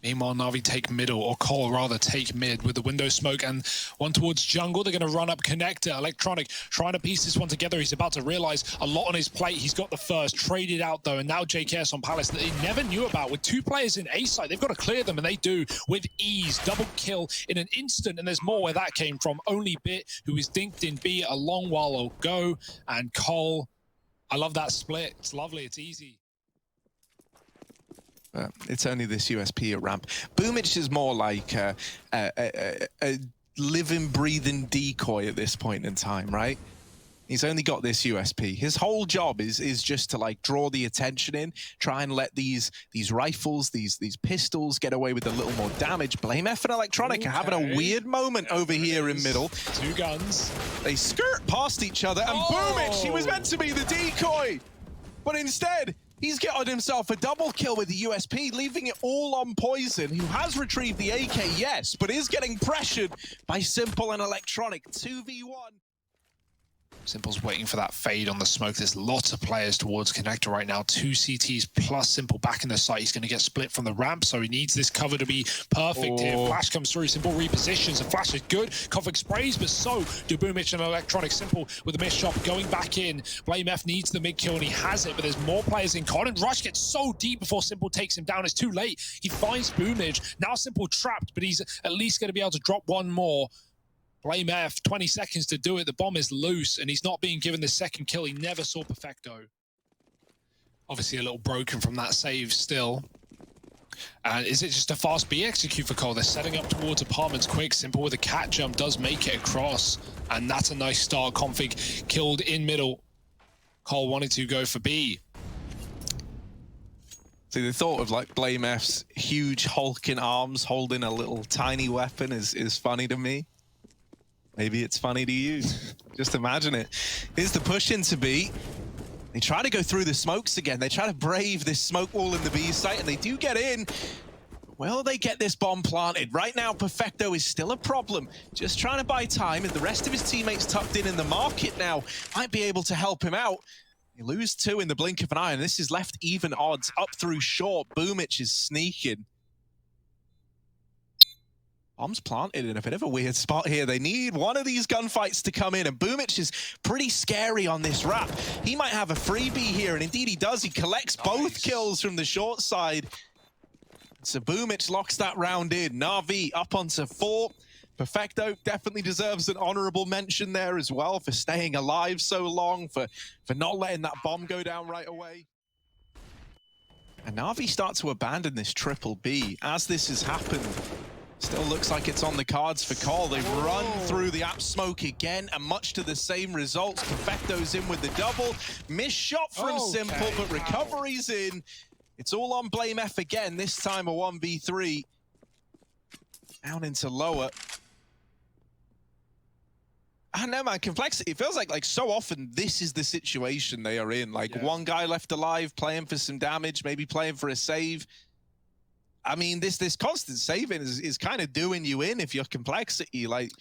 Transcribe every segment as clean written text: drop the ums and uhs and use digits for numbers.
Meanwhile, Navi take middle, or Cole rather take mid with the window smoke and one towards jungle. They're going to run up connector. Electronic trying to piece this one together. He's about to realize a lot on his plate. He's got the first, traded out though, and now JKS on Palace that they never knew about. With two players in A side, they've got to clear them, and they do with ease. Double kill in an instant, and there's more where that came from. Only Bit, who is dinked in B a long while ago, and Cole. I love that split. It's lovely. It's easy. It's only this USP at ramp. Boomich is more like a living, breathing decoy at this point in time, right? He's only got this USP. His whole job is just to like draw the attention in, try and let these rifles, these pistols get away with a little more damage. BlameF and Electronic are having a weird moment over here in middle. Two guns. They skirt past each other, and Boomich, he was meant to be the decoy, but instead, he's gotten himself a double kill with the USP, leaving it all on Poison, who has retrieved the AK, yes, but is getting pressured by Simple and Electronic. 2v1. Simple's waiting for that fade on the smoke. There's lots of players towards connector right now. 2 CTs plus Simple back in the site. He's going to get split from the ramp, so he needs this cover to be perfect here. Flash comes through. Simple repositions. The flash is good. Config sprays, but so do Boomich and Electronic. Simple with the missed shot going back in. BlameF needs the mid kill, and he has it, but there's more players in con. And Rush gets so deep before Simple takes him down. It's too late. He finds Boomich. Now Simple trapped, but he's at least going to be able to drop one more. BlameF, 20 seconds to do it. The bomb is loose, and he's not being given the second kill. He never saw Perfecto. Obviously a little broken from that save still. And is it just a fast B execute for Cole? They're setting up towards apartments quick. Simple with a cat jump does make it across. And that's a nice start. Config killed in middle. Cole wanted to go for B. See, the thought of like BlameF's huge hulking arms holding a little tiny weapon is funny to me. Maybe it's funny to you. Just imagine it. Here's the push into B. They try to go through the smokes again. They try to brave this smoke wall in the B site, and they do get in. Will they get this bomb planted? Right now, Perfecto is still a problem. Just trying to buy time, and the rest of his teammates tucked in the market now might be able to help him out. They lose 2 in the blink of an eye, and this is left even odds up through short. Boomich is sneaking. Bomb's planted in a bit of a weird spot here. They need one of these gunfights to come in, and Boomich is pretty scary on this wrap. He might have a freebie here, and indeed he does. He collects both kills from the short side. So Boomich locks that round in. Navi up onto 4. Perfecto definitely deserves an honorable mention there as well for staying alive so long, for not letting that bomb go down right away. And Navi start to abandon this triple B. As this has happened, still looks like it's on the cards for Cole. They've run through the app smoke again, and much to the same results. Perfecto's in with the double. Missed shot from Simple, but recovery's in. It's all on BlameF again, this time a 1v3. Down into lower. I don't know, man, Komplexity, it feels like so often this is the situation they are in. Like one guy left alive, playing for some damage, maybe playing for a save. I mean, this constant saving is kind of doing you in if you're Komplexity. Like,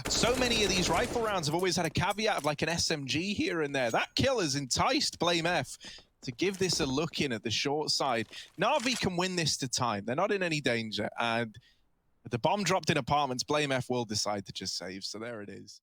so many of these rifle rounds have always had a caveat of like an SMG here and there. That kill has enticed BlameF to give this a look in at the short side. Navi can win this to time. They're not in any danger. And with the bomb dropped in apartments, BlameF will decide to just save. So there it is.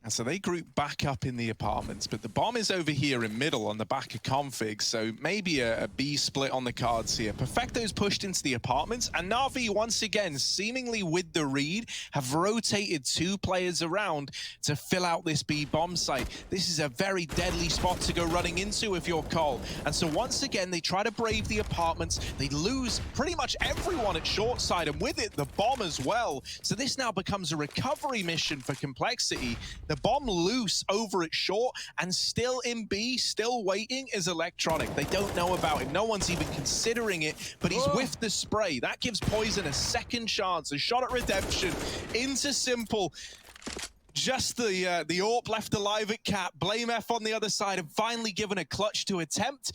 And so they group back up in the apartments, but the bomb is over here in middle on the back of config, so maybe a B split on the cards here. Perfecto's pushed into the apartments, and Navi, once again, seemingly with the read, have rotated 2 players around to fill out this B bomb site. This is a very deadly spot to go running into if you're Cole. And so once again, they try to brave the apartments. They lose pretty much everyone at short side, and with it, the bomb as well. So this now becomes a recovery mission for Komplexity. The bomb loose over at short, and still in B, still waiting, is Electronic. They don't know about him. No one's even considering it, but he's whiffed the spray. That gives Poison a second chance, a shot at redemption into Simple. Just the AWP left alive at Cap. BlameF on the other side, and finally given a clutch to attempt.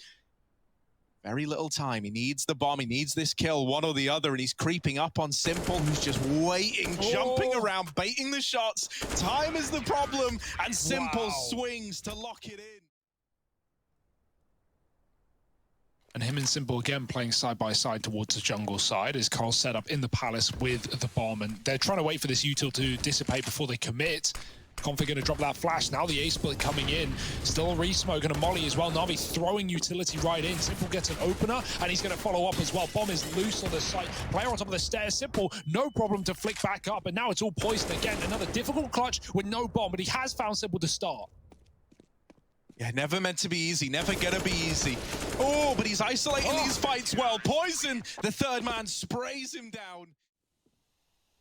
Very little time. He needs the bomb. He needs this kill, one or the other, and he's creeping up on Simple, who's just waiting, jumping around, baiting the shots. Time is the problem, and Simple swings to lock it in. And him and Simple again playing side by side towards the jungle side as Carl set up in the palace with the bomb, and they're trying to wait for this util to dissipate before they commit. Config gonna drop that flash. Now the A split coming in. Still a re-smoke and a molly as well. Navi throwing utility right in. Simple gets an opener and he's gonna follow up as well. Bomb is loose on the site. Player on top of the stairs. Simple, no problem to flick back up, and now it's all poison again. Another difficult clutch with no bomb, but he has found Simple to start. Yeah, never meant to be easy, never gonna be easy. Oh, but he's isolating these fights well. Poison, the third man sprays him down.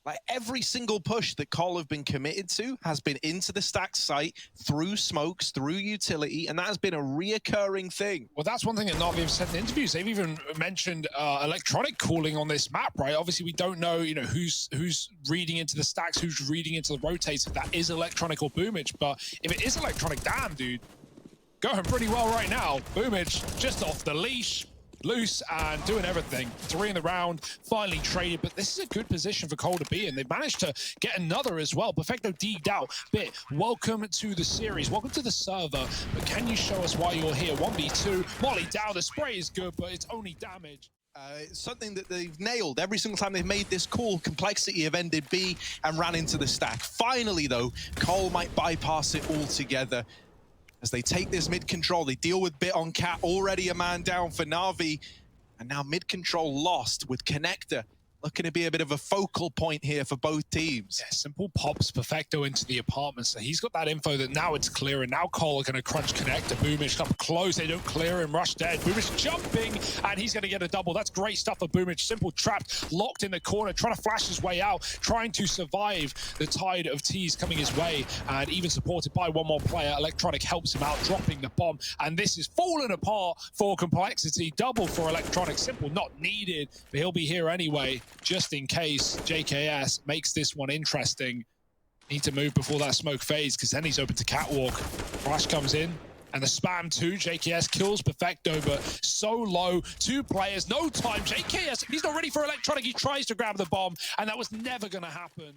Like every single push that Cole have been committed to has been into the stack site, through smokes, through utility, and that has been a reoccurring thing. Well, that's one thing that Navi have said in interviews. They've even mentioned electronic calling on this map, right? Obviously, we don't know, who's reading into the stacks, who's reading into the rotates, if that is electronic or Boomage. But if it is electronic, damn, dude, going pretty well right now. Boomage just off the leash. Loose and doing everything. 3 in the round, finally traded, but this is a good position for Cole to be in. They've managed to get another as well. Perfecto digged out. Bit, welcome to the series. Welcome to the server, but can you show us why you're here? 1v2, Molly down. The spray is good, but it's only damage. It's something that they've nailed every single time they've made this call. Komplexity have ended B and ran into the stack. Finally, though, Cole might bypass it altogether. As they take this mid-control, they deal with Bit on Cat, already a man down for Navi. And now mid-control lost with Connector. Looking to be a bit of a focal point here for both teams. Yeah, Simple pops Perfecto into the apartment, so he's got that info that now it's clear, and now Cole are going to crunch Connector. Boomage up close, they don't clear him, Rush dead. Boomage jumping, and he's going to get a double. That's great stuff for Boomage. Simple trapped, locked in the corner, trying to flash his way out, trying to survive the tide of T's coming his way, and even supported by one more player. Electronic helps him out, dropping the bomb, and this is falling apart for Komplexity. Double for Electronic. Simple not needed, but he'll be here anyway, just in case JKS makes this one interesting. Need to move before that smoke fades, because then he's open to catwalk. Rush comes in, and the spam too. JKS kills Perfecto, but so low. 2 players, no time. JKS, he's not ready for Electronic. He tries to grab the bomb, and that was never going to happen.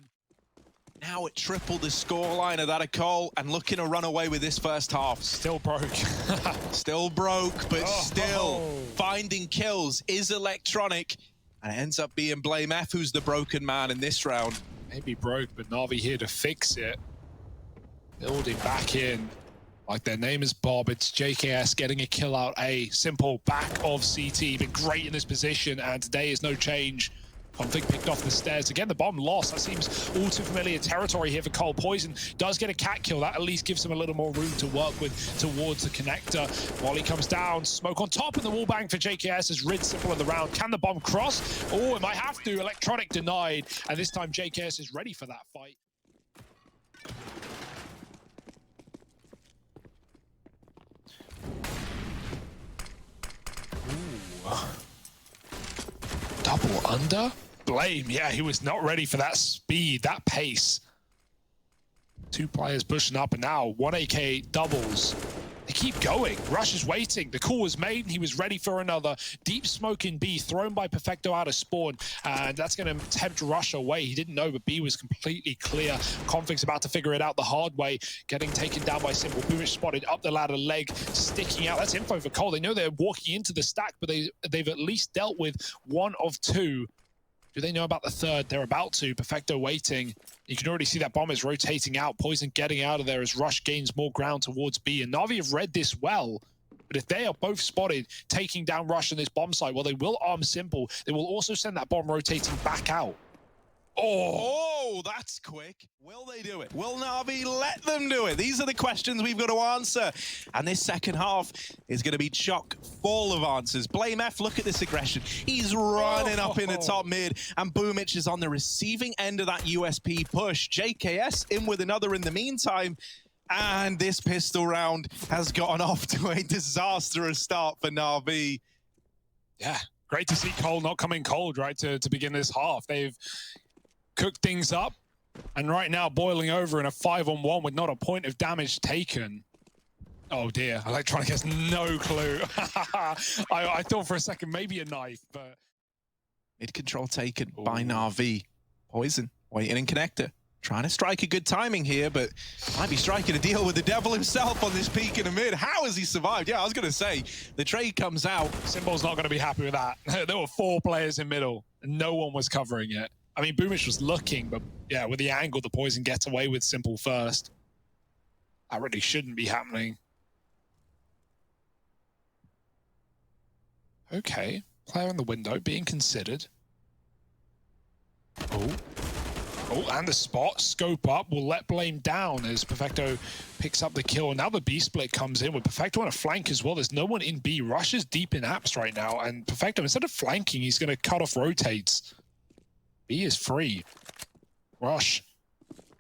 Now it tripled the scoreline of that of Cole, and looking to run away with this first half. Still broke. Still broke, but still finding kills is Electronic. And it ends up being BlameF who's the broken man in this round. Maybe broke, but Navi here to fix it. Building back in. Like their name is Bob, it's JKS getting a kill out A. Simple back of CT, been great in this position, and today is no change. Config picked off the stairs. Again, the bomb lost. That seems all too familiar territory here for Cole. Poison does get a cat kill. That at least gives him a little more room to work with towards the connector. Molly comes down. Smoke on top, and the wall bang for JKS is rid Simple in the round. Can the bomb cross? Oh, it might have to. Electronic denied. And this time JKS is ready for that fight. Ooh. Double under? Blame, yeah, he was not ready for that speed, that pace. 2 players pushing up, and now 1 AK doubles. They keep going. Rush is waiting. The call was made, and he was ready for another. Deep smoke in B, thrown by Perfecto out of spawn, and that's going to tempt Rush away. He didn't know, but B was completely clear. Config's about to figure it out the hard way, getting taken down by Simple. Boomage spotted up the ladder, leg sticking out. That's info for Cole. They know they're walking into the stack, but they've at least dealt with 1 of 2. Do they know about the third? They're about to. Perfecto waiting. You can already see that bomb is rotating out. Poison getting out of there as Rush gains more ground towards B. And Navi have read this well. But if they are both spotted taking down Rush in this bomb site, well, they will arm Simple. They will also send that bomb rotating back out. Oh, that's quick. Will they do it? Will Navi let them do it? These are the questions we've got to answer. And this second half is going to be chock full of answers. BlameF, look at this aggression. He's running up in the top mid, and Boomage is on the receiving end of that USP push. JKS in with another in the meantime. And this pistol round has gotten off to a disastrous start for Navi. Yeah, great to see Cole not coming cold, right, to begin this half. They've cooked things up, and right now boiling over in a 5-on-1 with not a point of damage taken. Oh dear, Electronic has no clue. I thought for a second maybe a knife, but... Mid-control taken by Navi. Poison, waiting in connector. Trying to strike a good timing here, but might be striking a deal with the devil himself on this peak in the mid. How has he survived? Yeah, I was going to say, the trade comes out. Simple's not going to be happy with that. There were 4 players in middle, and no one was covering it. I mean, Boomich was looking, but yeah, with the angle, the Poison gets away with Simple first. That really shouldn't be happening. Okay, player in the window being considered. Oh, and the spot, scope up, will let Blame down as Perfecto picks up the kill. And now the B split comes in with Perfecto on a flank as well. There's no one in B. Rush is deep in apps right now, and Perfecto, instead of flanking, he's going to cut off rotates. B is free. Rush,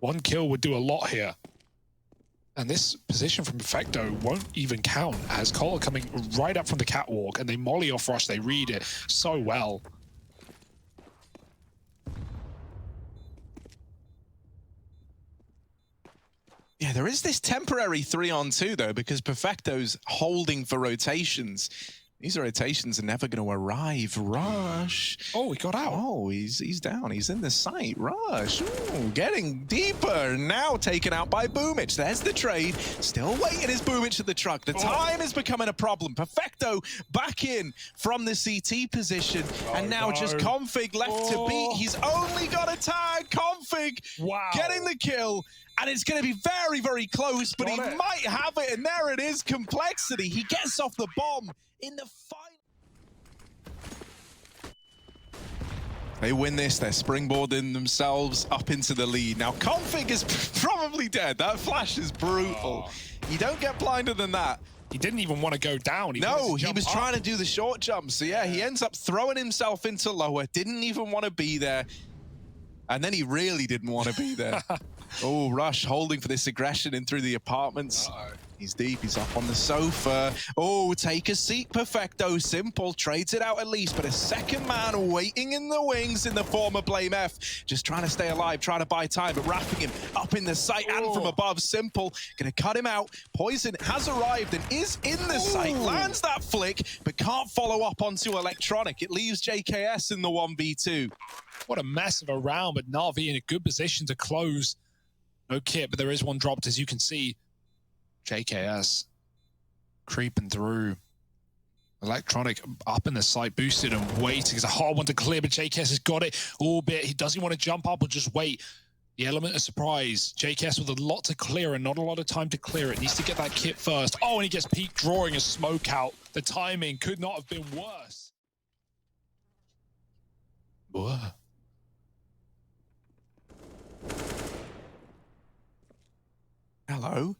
1 kill would do a lot here. And this position from Perfecto won't even count as Cole are coming right up from the catwalk, and they molly off Rush. They read it so well. Yeah, there is this temporary 3-on-2 though, because Perfecto's holding for rotations. These rotations are never going to arrive. Rush. Oh, he got out. Oh, he's down. He's in the site. Rush. Ooh, getting deeper. Now taken out by Boomich. There's the trade. Still waiting is Boomich at the truck. The time is becoming a problem. Perfecto back in from the CT position. And now just Config left to beat. He's only got a tag. Config getting the kill. And it's going to be very, very close, but he might have it. And there it is, Komplexity. He gets off the bomb in the final. They win this. They're springboarding themselves up into the lead. Now, Config is probably dead. That flash is brutal. You don't get blinder than that. He didn't even want to go down. He was trying to do the short jump. So, yeah, he ends up throwing himself into lower. Didn't even want to be there. And then he really didn't want to be there. Oh, Rush holding for this aggression in through the apartments. He's deep, he's up on the sofa. Oh, take a seat, Perfecto. Simple, trades it out at least, but a second man waiting in the wings in the form of BlameF. Just trying to stay alive, trying to buy time, but wrapping him up in the sight and from above. Simple, gonna cut him out. Poison has arrived and is in the sight, lands that flick, but can't follow up onto Electronic. It leaves JKS in the 1v2. What a mess of a round, but Navi in a good position to close. No kit, but there is one dropped, as you can see. JKS creeping through. Electronic up in the site, boosted and waiting. It's a hard one to clear, but JKS has got it all bit. He doesn't want to jump up or just wait. The element of surprise. JKS with a lot to clear and not a lot of time to clear it. Needs to get that kit first. Oh, and he gets peak drawing a smoke out. The timing could not have been worse. Whoa. Hello.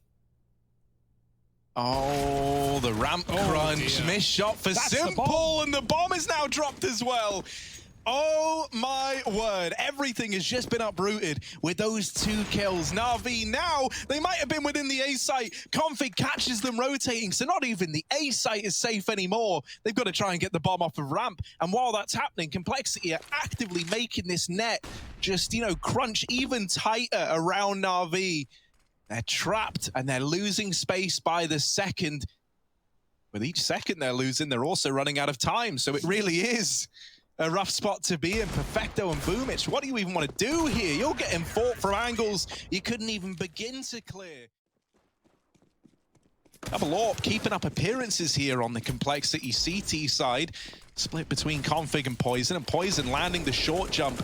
Oh, the ramp crunch. Dear. Missed shot for Simple, and the bomb is now dropped as well. Oh my word, everything has just been uprooted with those 2 kills. Navi now, they might have been within the A site. Config catches them rotating, so not even the A site is safe anymore. They've got to try and get the bomb off of ramp. And while that's happening, Komplexity are actively making this net just, you know, crunch even tighter around Navi. They're trapped and they're losing space by the second. With each second they're losing, they're also running out of time. So it really is a rough spot to be in. Perfecto and Boomich, what do you even want to do here? You're getting fought from angles you couldn't even begin to clear. Double AWP keeping up appearances here on the Komplexity CT side. Split between Config and Poison landing the short jump.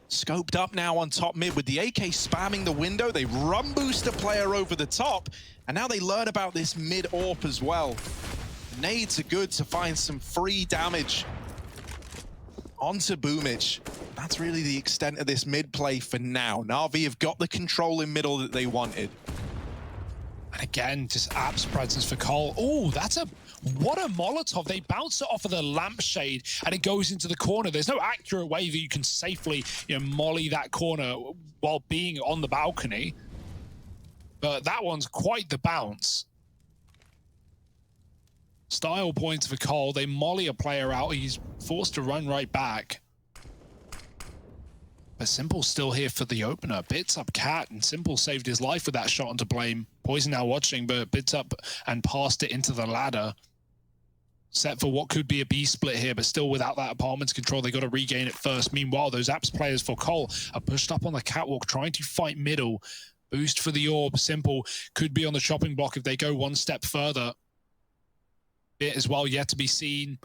Scoped up now on top mid with the AK spamming the window. They run boost a player over the top, and now they learn about this mid AWP as well. Nades are good to find some free damage onto Boomich. That's really the extent of this mid play for now. Navi have got the control in middle that they wanted. And again, just apps presence for Cole. Oh, what a Molotov. They bounce it off of the lampshade and it goes into the corner. There's no accurate way that you can safely, you know, molly that corner while being on the balcony. But that one's quite the bounce. Style points for Cole. They molly a player out. He's forced to run right back. But Simple's still here for the opener. Bits up Cat, and Simple saved his life with that shot onto Blame. Poison now watching, but Bits up and passed it into the ladder. set for what could be a B split here, but still without that apartments control, they got to regain it first. Meanwhile, those apps players for Cole are pushed up on the catwalk, trying to fight middle. Boost for the orb. Simple could be on the chopping block if they go one step further. Bit as well, yet to be seen.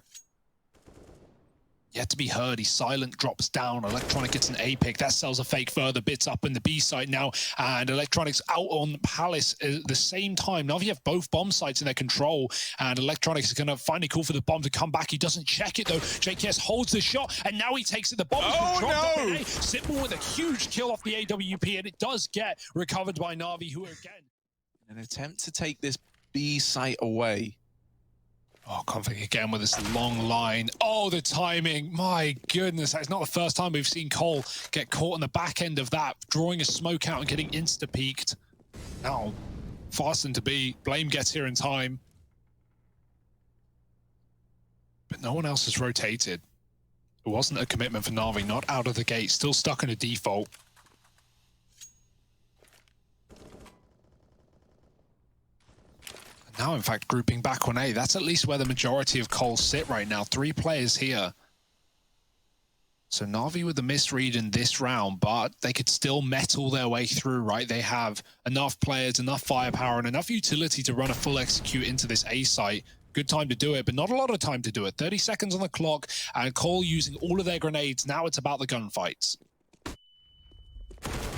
Yet to be heard. He's silent, drops down. Electronic gets an A pick. That sells a fake further. Bits up in the B site now. And Electronic's out on Palace at the same time. Navi have both bomb sites in their control. And Electronics is going to finally call for the bomb to come back. He doesn't check it though. JKS holds the shot. And now he takes it. The bomb has been dropped up in A. Simple with a huge kill off the AWP. And it does get recovered by Navi, who again. An attempt to take this B site away. Oh, Config again with this long line. Oh, the timing. My goodness. That's not the first time we've seen Cole get caught on the back end of that, drawing a smoke out and getting insta-peaked. Now, fastened to be. Blame gets here in time. But no one else has rotated. It wasn't a commitment for Navi, not out of the gate, still stuck in a default. Now, in fact, grouping back on A. That's at least where the majority of Coles sit right now. 3 players here. So Navi with the misread in this round, but they could still metal their way through, right? They have enough players, enough firepower, and enough utility to run a full execute into this A site. Good time to do it, but not a lot of time to do it. 30 seconds on the clock, and Cole using all of their grenades. Now it's about the gunfights.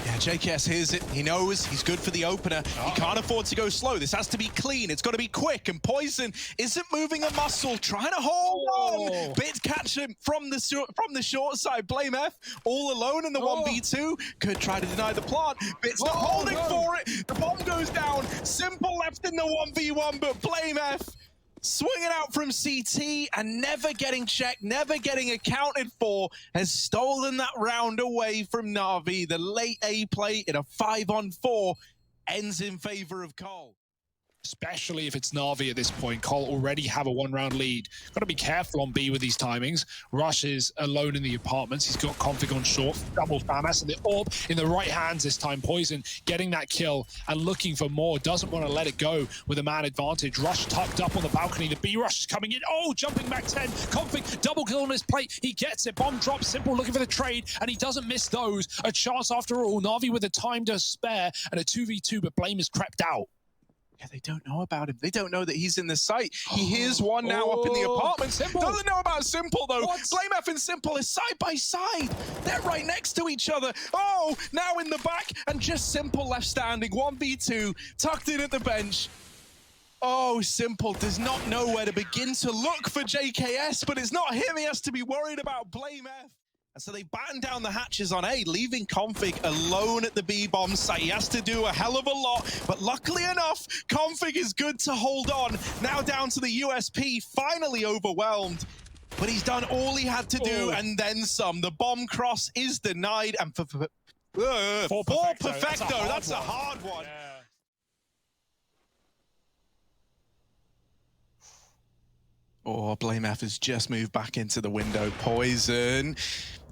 Yeah, JKS hears it. He knows he's good for the opener. He can't afford to go slow. This has to be clean. It's got to be quick. And Poison isn't moving a muscle, trying to hold on. Bit catch him from the short side. BlameF all alone in the 1v2. Could try to deny the plant. Bit's not holding for it. The bomb goes down. Simple left in the 1v1, but BlameF swinging out from CT and never getting checked, never getting accounted for, has stolen that round away from Navi. The late A play in a 5-on-4 ends in favor of Cole. Especially if it's Navi at this point. Cole already have a 1-round lead. Got to be careful on B with these timings. Rush is alone in the apartments. He's got config on short, double FAMAS, and the orb in the right hands this time. Poison getting that kill and looking for more. Doesn't want to let it go with a man advantage. Rush tucked up on the balcony. The B rush is coming in. Oh, jumping back 10. Config double kill on his plate. He gets it. Bomb drops. Simple looking for the trade, and he doesn't miss those. A chance after all. Navi with the time to spare and a 2v2, but Blame is crept out. Yeah, they don't know about him. They don't know that he's in the site. He hears one now up in the apartment. Simple. Doesn't know about Simple, though. BlameF and Simple is side by side. They're right next to each other. Oh, now in the back, and just Simple left standing. 1v2, tucked in at the bench. Oh, Simple does not know where to begin to look for JKS, but it's not him. He has to be worried about BlameF. And so they batten down the hatches on A, leaving Config alone at the B-bomb site. He has to do a hell of a lot, but luckily enough, Config is good to hold on. Now down to the USP, finally overwhelmed. But he's done all he had to do, and then some. The bomb cross is denied, and for Perfecto, that's a hard one. Yeah. Oh, BlameF has just moved back into the window. Poison.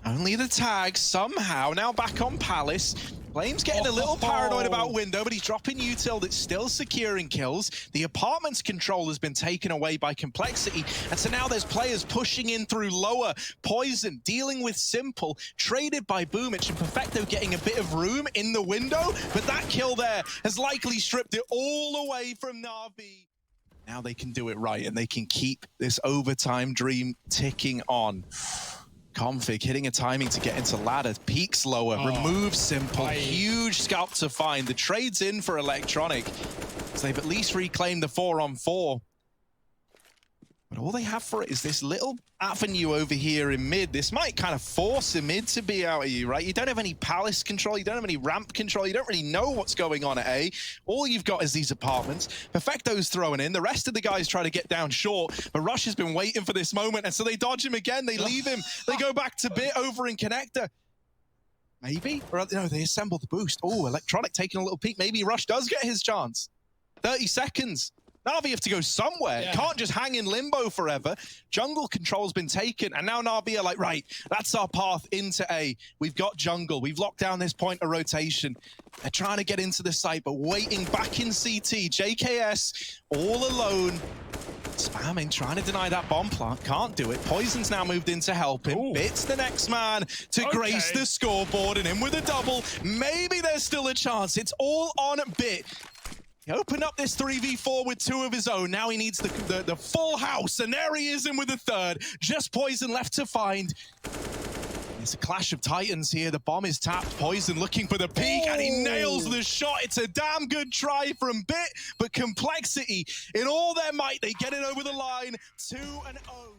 Only the tag somehow. Now back on Palace. Blame's getting a little paranoid about window, but he's dropping util that's still securing kills. The apartment's control has been taken away by Komplexity, and so now there's players pushing in through lower. Poison dealing with Simple, traded by Boomich, and Perfecto getting a bit of room in the window, but that kill there has likely stripped it all away from Navi. Now they can do it right, and they can keep this overtime dream ticking on. Config hitting a timing to get into ladder, peaks lower, removes Simple, huge scalp to find. The trade's in for Electronic, so they've at least reclaimed the 4-on-4. But all they have for it is this little avenue over here in mid. This might kind of force a mid to be out of you, right? You don't have any Palace control, you don't have any ramp control, you don't really know what's going on at A. All you've got is these apartments. Perfecto's throwing in. The rest of the guys try to get down short, but Rush has been waiting for this moment, and so they dodge him again. They leave him. They go back to Bit over in Connector. Maybe? Or no, they assemble the boost. Oh, Electronic taking a little peek. Maybe Rush does get his chance. 30 seconds. Navi have to go somewhere. Yeah. Can't just hang in limbo forever. Jungle control's been taken, and now Navi are like, right, that's our path into A. We've got jungle. We've locked down this point of rotation. They're trying to get into the site, but waiting back in CT. JKS all alone. Spamming, trying to deny that bomb plant. Can't do it. Poison's now moved in to help him. Ooh. Bit's the next man to grace the scoreboard and in with a double. Maybe there's still a chance. It's all on Bit. He opened up this 3v4 with 2 of his own. Now he needs the full house, and there he is in with a third. Just Poison left to find. It's a clash of titans here. The bomb is tapped. Poison looking for the peak, and he nails the shot. It's a damn good try from Bit, but Komplexiti, in all their might, they get it over the line. 2-0.